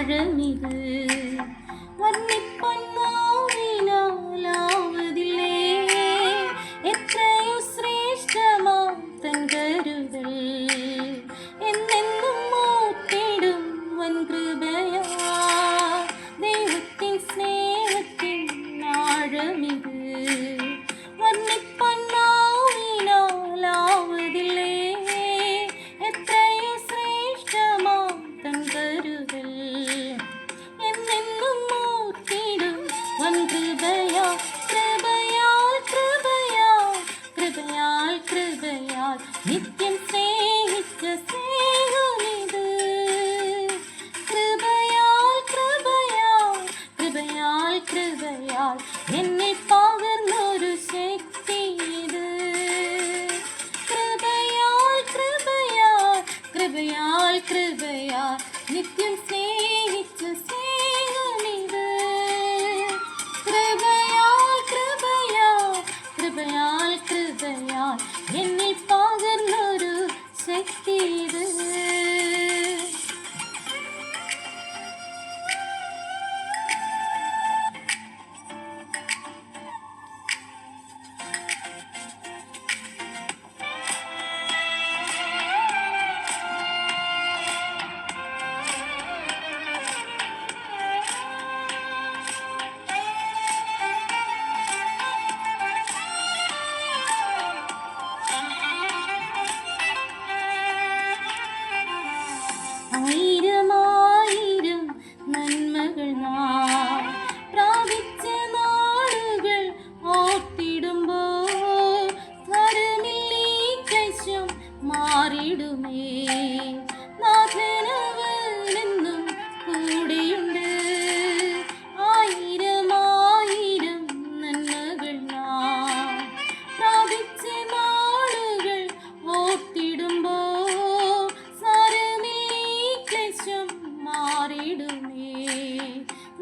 ആഴമിത് വർണ്ണിപ്പൊന്നാവിനാലാവതില്ലേ എത്രയോ ശ്രേഷ്ഠമാം തൻ കരുതൽ എന്നെന്നും മൂട്ടിടും വൻകൃപയാ ദൈവത്തിൻ സ്നേഹത്തിൻ ആഴമിത് വർണ്ണിപ്പൊന്നാവിനാലാവതില്ലേ എത്രയോ ശ്രേഷ്ഠമാം തൻ കരുതൽ എന്നെന്നും മൂട്ടിടും വൻകൃപയാ കൃപയാൽ കൃപയാൽ കൃപയാൽ കൃപയാൽ നിത്യം സ്നേഹിച്ച സ്നേഹമിത് കൃപയാൽ കൃപയാൽ കൃപയാൽ കൃപയാൽ എന്നെ പകർന്നൊരു ശക്തി ഇത് കൃപയാൽ കൃപയാൽ കൃപയാൽ കൃപയാൽ നിത്യം സ്നേഹിച്ച സ്നേഹമിത് കൃപയാൽ കൃപയാൽ കൃപയാൽ കൃപയാൽ എന്നെ പകർന്നൊരു ശക്തി ഇത് ആയിരമായിരം നന്മകൾ നാം പ്രാപിച്ച നാളുകൾ ഓർത്തിടുമ്പോൾ തരമില്ലീ ക്ലേശം മാറിടുമേ നാഥനവനെന്നും കൂടെയുണ്ട് ആയിരമായിരം നന്മകൾ നാം പ്രാപിച്ച നാളുകൾ ഓർത്തിടുമ്പോൾ മാറിടുമേ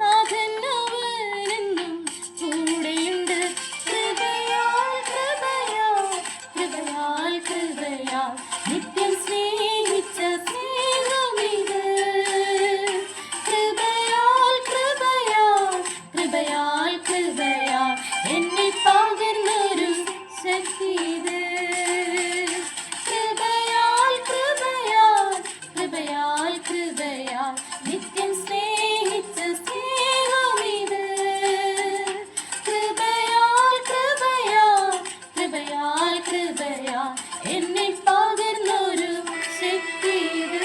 നാഥനവനെന്നും കൂടെയുണ്ട് കൃപയാൽ കൃപയാൽ കൃപയാൽ കൃപയാൽ നിത്യം സ്നേഹിച്ച സ്നേഹമിത് കൃപയാൽ കൃപയാൽ കൃപയാൽ കൃപയാൽ എന്നെ പകർന്നൊരു ശക്തി ഇത് കൃപയാൽ കൃപയാൽ കൃപയാൽ കൃപയാൽ നിത്യം സ്നേഹിച്ച സ്നേഹമിത് കൃപയാൽ കൃപയാൽ കൃപയാൽ കൃപയാൽ എന്നെ പകർന്നൊരു ശക്തി ഇത്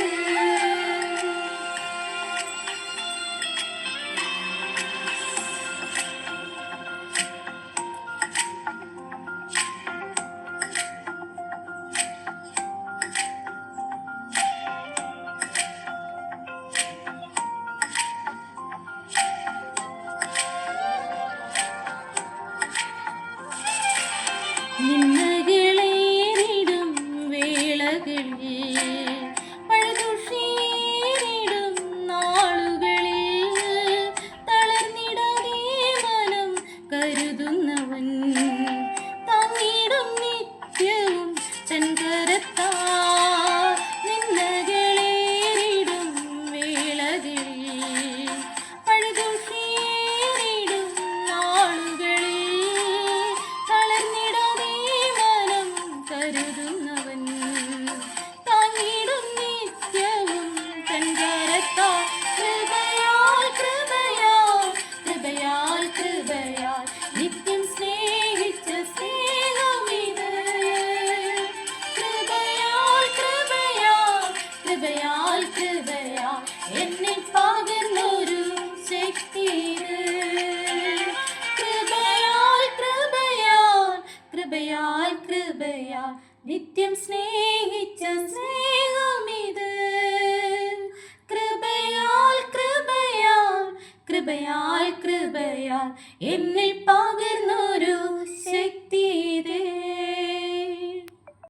നിന്നകളേറിടും വേളകളിൽ പഴുതുഷീറിടും നാളുകളിൽ തളർന്നിടാതെ മനം കരുതുന്നവൻ താങ്ങിടും നിത്യവും തൻ കരത്താൽ നിന്നകളേറിടും വേളകളിൽ പഴുതുഷീറിടും നാളുകളിൽ തളർന്നിടാതെ മനം കരുതുന്നവൻ താങ്ങിടും നിത്യവും തൻ കരത്താൽ കൃപയാൽ കൃപയാൽ കൃപയാൽ കൃപയാൽ നിത്യം സ്നേഹിച്ച സ്നേഹമിത് കൃപയാൽ കൃപയാൽ കൃപയാൽ കൃപയാൽ എന്നെ പകർന്നൊരു ശക്തി ഇത് കൃപയാൽ കൃപയാൽ കൃപയാൽ കൃപയാൽ നിത്യം സ്നേഹിച്ച സ്നേഹമിത് കൃപയാൽ കൃപയാൽ കൃപയാൽ കൃപയാൽ എന്നിൽ പകർന്നൊരു ശക്തി